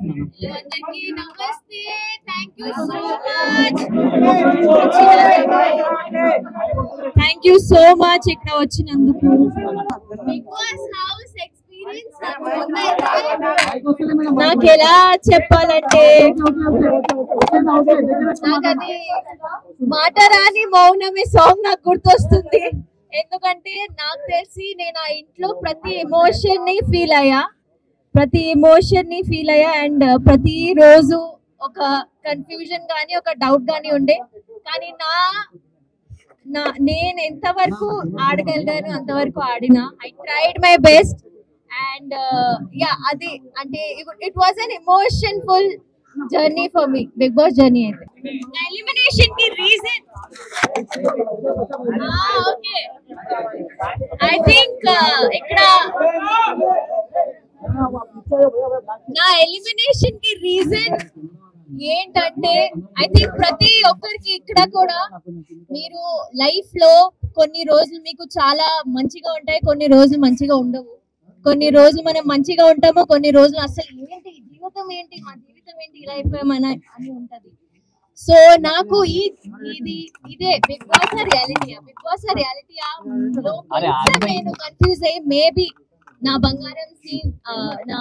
అందరికీ నమస్తే. Thank you so much ఇక్కడ వచ్చినందుకు. బిగ్ బాస్ హౌస్ ఎక్స్పీరియన్స్ నాకు ఎలా చెప్పాలంటే, నాకు అది మాట రాని మౌనమే సాంగ్ నాకు గుర్తొస్తుంది. ఎందుకంటే నాకు తెలిసి నేను ఆ ఇంట్లో ప్రతి ఎమోషన్ ని ఫీల్ అయ్యా అండ్ ప్రతి రోజు ఒక కన్ఫ్యూజన్ గానీ ఒక డౌట్ గానీ ఉండే. కానీ నేను ఎంతవరకు ఆడగలిగాను అంతవరకు ఆడినా. I tried my best and అది అంటే it was an emotionful journey for me. Big boss journey అయితే ఎలిమినేషన్ కి రీజన్ ఓకే ఐ థింక్ ఇక్కడ నా ఎలిమినేషన్ కి రీజన్ ఏంటంటే, ఐ థింక్ ప్రతి ఒక్కరికి ఇక్కడ కూడా మీరు లైఫ్ లో కొన్ని రోజులు మీకు చాలా మంచిగా ఉంటాయి, కొన్ని రోజులు మంచిగా ఉండవు. కొన్ని రోజులు మనం మంచిగా ఉంటాము, కొన్ని రోజులు అసలు ఏంటి జీవితం ఏంటి, మా జీవితం ఏంటి, ఇలా అయిపోయామని అని ఉంటది. సో నాకు ఇదే బిగ్ బాస్ రియాలిటీ నేను కన్ఫ్యూజ్ అయ్యి మేబీ నా బంగారం నా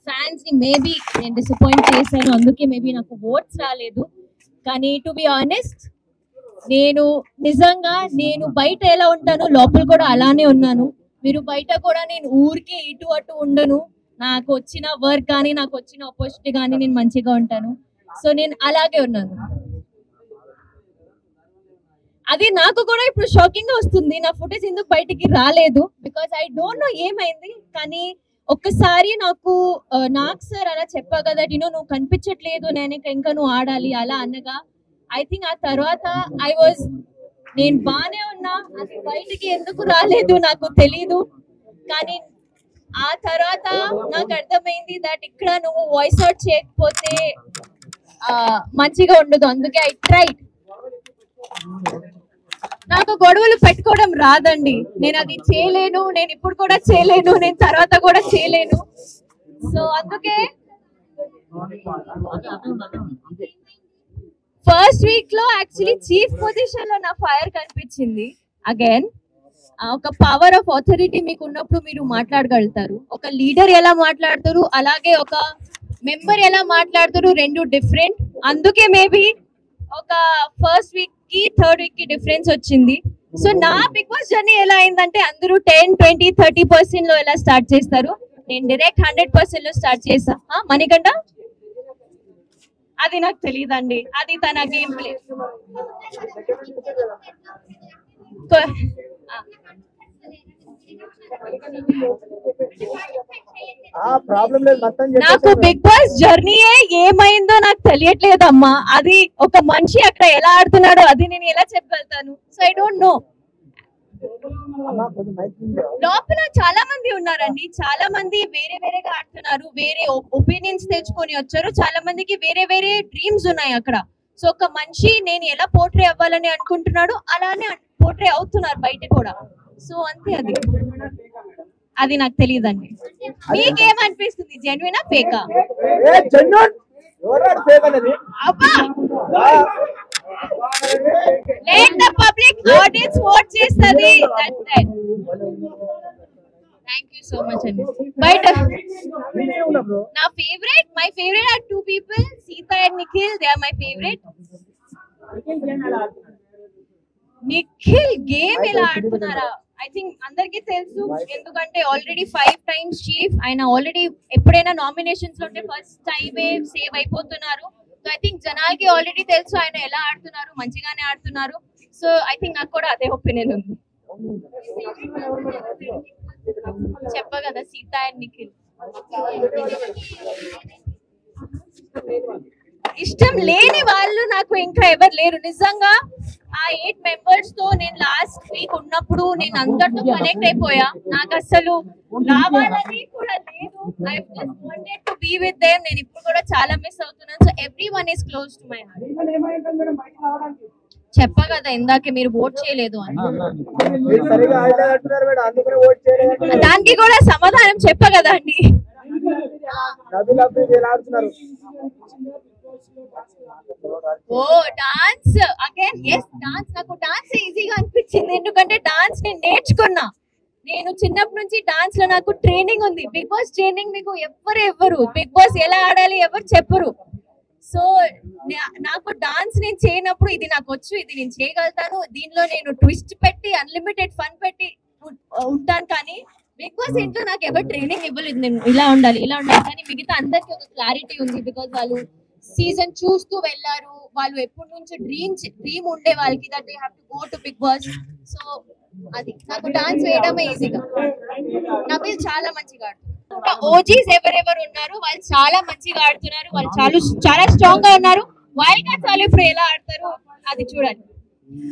ఫ్యాన్స్ ని మేబీ నేను డిసప్పాయింట్ చేశాను, అందుకే మేబీ నాకు ఓట్స్ రాలేదు. కానీ టు బి ఆనెస్ట్, నేను నిజంగా బయట ఎలా ఉంటాను లోపల కూడా అలానే ఉన్నాను. మీరు బయట కూడా నేను ఊరికి ఇటు అటు ఉండను. నాకు వచ్చిన వర్క్ కానీ నాకు వచ్చిన ఆపర్చునిటీ కానీ నేను మంచిగా ఉంటాను. సో నేను అలాగే ఉన్నాను. అది నాకు కూడా ఇప్పుడు షాకింగ్ గా వస్తుంది. నా ఫుటేజ్ ఎందుకు బయటికి రాలేదు, బికాస్ ఐ డోంట్ నో ఏమైంది. కానీ ఒక్కసారి నాకు సార్ అలా చెప్పా కదా, నువ్వు కనిపించట్లేదు, నేను ఇంకా నువ్వు ఆడాలి అలా అనగా, ఐ థింక్ ఆ తర్వాత నేను బానే ఉన్నా, అది బయటికి ఎందుకు రాలేదు నాకు తెలీదు. కానీ ఆ తర్వాత నాకు అర్థమైంది దట్ ఇక్కడ నువ్వు వాయిస్ అవుట్ చేయకపోతే మంచిగా ఉండదు. అందుకే ఐ ట్రైడ్. నాకు గొడవలు పెట్టుకోవడం రాదండి, నేను అది చేయలేను, నేను ఇప్పుడు కూడా చేయలేను, నేను తర్వాత కూడా చేయలేను. సో అందుకే ఫస్ట్ వీక్ లో యాక్చువల్లీ చీఫ్ పొజిషన్ లో నా ఫైర్ కనిపించింది. అగైన్ ఒక పవర్ ఆఫ్ అథారిటీ మీకు ఉన్నప్పుడు మీరు మాట్లాడగలుగుతారు. ఒక లీడర్ ఎలా మాట్లాడతారు, అలాగే ఒక మెంబర్ ఎలా మాట్లాడతారు, రెండు డిఫరెంట్. అందుకే మేబీ ఒక ఫస్ట్ వీక్ కి థర్డ్ వీక్ కి డిఫరెన్స్ వచ్చింది. సో నా బిగ్ బాస్ జర్నీ ఎలా అయిందంటే, అందరూ 10, 20, 30% లో ఎలా స్టార్ట్ చేస్తారు, నేను డైరెక్ట్ 100% లో స్టార్ట్ చేసా. మణికంఠ అది నాకు తెలియదండి, అది తన గేమ్ ప్లే. నాకు బిగ్ బాస్ జర్నీ ఏమైందో నాకు తెలియట్లేదమ్మా. అది ఒక మనిషి అక్కడ ఎలా ఆడుతున్నాడో అది నేను ఎలా చెప్పగలుగుతాను. So I don't know. లోపల చాలా మంది ఉన్నారండి, చాలా మంది వేరే వేరేగా ఆడుతున్నారు, వేరే ఒపీనియన్స్ తెచ్చుకొని వచ్చారు. చాలా మందికి వేరే వేరే డ్రీమ్స్ ఉన్నాయి అక్కడ. సో ఒక మనిషి నేను ఎలా పోర్ట్రే అవ్వాలని అనుకుంటున్నాడు, అలానే పోర్ట్రే అవుతున్నారు బయట కూడా. సో అంతే, అది నాకు తెలియదండి. మీకేమనిపిస్తుంది, జెన్యునా ఫేకా? Let the public audience vote చేస్తది. That's that. Thank you so much అండి. But నా my favorite are two people, Seetha and Nikhil. They are my favorite. Nikhil game ఎలా ఆడుతున్నారా ఐ థింక్ అందరికీ తెలుసు. ఎందుకంటే ఆల్రెడీ 5 times చీఫ్ ఆయన. ఆల్రెడీ ఎప్పుడైనా నామినేషన్స్ లో ఉంటే ఫస్ట్ టైమే సేవ్ అయిపోతున్నారు. సో ఐ థింక్ జనాలకి ఆల్రెడీ తెలుసు ఆయన ఎలా ఆడుతున్నారు, మంచిగానే ఆడుతున్నారు. సో ఐ థింక్ నాకు కూడా అదే ఒపీనియన్ ఉంది. చెప్ప కదా, సీత అండ్ నిఖిల్. ఇష్టం లేని వాళ్ళు నాకు ఇంకా ఎవరు లేరు నిజంగా. ఆ 8 members తో నేను లాస్ట్ వీక్ ఉన్నప్పుడు నేను అందరితో కనెక్ట్ అయిపోయా. నాకు అసలు రావాలని కూడా లేదు. I just wanted to be with them. నేను ఇప్పుడు కూడా చాలా మిస్ అవుతున్నాను. So everyone is close to my heart. చెప్పా కదా ఇందాకే మీరు ఓట్ చేయలేదు అని. దానికి కూడా సమాధానం చెప్పా కదా అండి. ఓ డాన్స్ అగైన్ ఎస్ డాన్స్ నాకు డాన్స్ ఈజీగా అనిపించింది ఎందుకంటే డాన్స్ నేను నేర్చుకున్నా నేను చిన్నప్పటి నుంచి డాన్స్ లో నాకు ట్రైనింగ్ ఉంది బిగ్ బాస్ ట్రైనింగ్ మీకు ఎవ్వరు బిగ్ బాస్ ఎలా ఆడాలి ఎవరు చెప్పరు సో నాకు డాన్స్ నేను చేయనప్పుడు ఇది నాకు వచ్చు ఇది నేను చేయగలుగుతాను దీనిలో నేను ట్విస్ట్ పెట్టి అన్లిమిటెడ్ ఫన్ పెట్టి ఉంటాను కానీ బిగ్ బాస్ ఇంట్లో నాకు ఎవరు ట్రైనింగ్ ఇవ్వలేదు నేను ఇలా ఉండాలి కానీ మిగతా అందరికి ఒక క్లారిటీ ఉంది బికాజ్ వాళ్ళు సీజన్ చూస్తూ వెళ్ళారు వాళ్ళు ఎప్పటి నుంచో డ్రీమ్ ఉండే వాళ్ళకి that they have to go to Bigg Boss so అది నాకు డాన్స్ వేయడమే ఈజీగా నబిల్ చాలా మంచిగా ఆడుతున్నారు ఓజీస్ ఎవరెవరు ఉన్నారు వాళ్ళు చాలా మంచిగా ఆడుతున్నారు వాళ్ళు చాలా స్ట్రాంగ్ గా ఉన్నారు వైల్డ్ కార్డ్స్ వాళ్ళు ఇప్పుడు ఎలా ఆడతారు అది చూడండి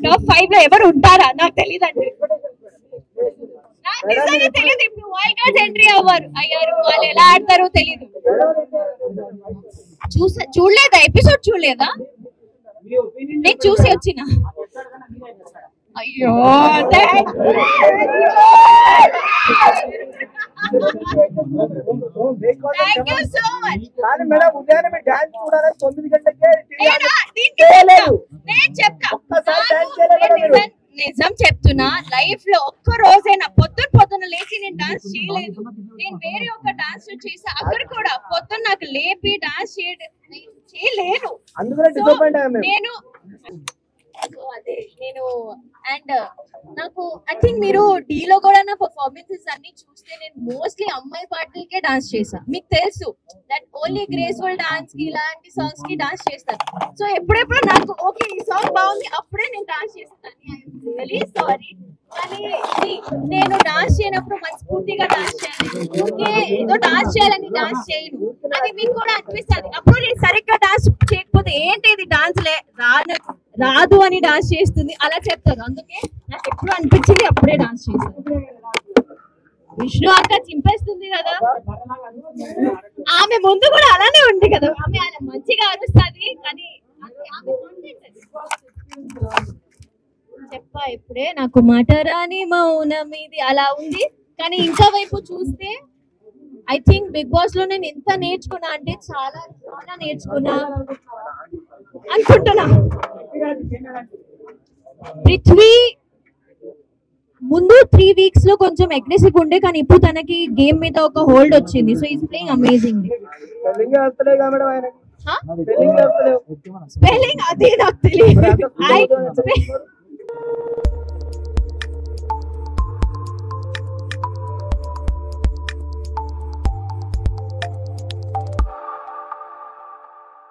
టాప్ 5 లో ఎవరు ఉంటారా నాకు తెలియదు అండి నాకు నిజంగా తెలియదు ఇప్పుడు వైల్డ్ కార్డ్స్ ఎంట్రీ అయ్యారు వాళ్ళు ఎలా ఆడతారో తెలియదు చూడలేదా ఎపిసోడ్ చూడలేదా నేను చూసి వచ్చిన అయ్యో థ్యాంక్ యూ సో మచ్ నేను చెప్తా నిజం చెప్తున్నా లైఫ్ లో ఒక్క రోజైనా పొద్దున లేచి నేను డాన్స్ చేయలేదు నేను వేరే ఒక డాన్స్ చేసా అక్కడ కూడా పొద్దున్న నాకు లేపి డాన్స్ చేయలేను నేను అదే నేను అండ్ నాకు ఐ థింక్ మీరు డీలో కూడా నా పర్ఫార్మెన్సెస్ అన్ని చూస్తే నేను మోస్ట్లీ అమ్మాయి పాటలకే డాన్స్ చేసా మీకు తెలుసు దట్ ఓన్లీ గ్రేస్ఫుల్ డాన్స్ కి ఇలాంటి సాంగ్స్ కి డాన్స్ చేస్తాను సో ఎప్పుడెప్పుడు నాకు ఓకే ఈ సాంగ్ బాగుంది అప్పుడే నేను డాన్స్ చేస్తాను రియలీ సారీ కానీ నేను డాన్స్ చేయనప్పుడు మనస్ఫూర్తిగా డాన్స్ చేయాలి ఓకే ఏదో డాన్స్ చేయాలని డాన్స్ చేయను అది మీకు కూడా అనిపిస్తుంది అప్పుడు నేను సరిగ్గా డాన్స్ చేయకపోతే ఏంటి ఇది డాన్స్ రాదు అని డాన్స్ చేస్తుంది అలా చెప్తారు అందుకే నాకు ఎప్పుడు అనిపించింది అప్పుడే డాన్స్ చేస్తాను విష్ణు అక్క చింపేస్తుంది కదా ఆమె ముందు కూడా అలానే ఉంది కదా ఆమె మంచిగా అరుస్తుంది కానీ ఆమె చెప్పా ఇప్పుడే నాకు మాట రాని మౌనం ఇది అలా ఉంది కానీ ఇంకా వైపు చూస్తే ఐ థింక్ బిగ్ బాస్ లో నేను ఎంత నేర్చుకున్నా అంటే చాలా చాలా నేర్చుకున్నా అనుకుంటున్నా పృథ్వీ ముందు 3 weeks లో కొంచెం అగ్రెసివ్ ఉండే కానీ ఇప్పుడు తనకి గేమ్ మీద ఒక హోల్డ్ వచ్చింది so is playing amazing spelling అది నాకు తెలియదు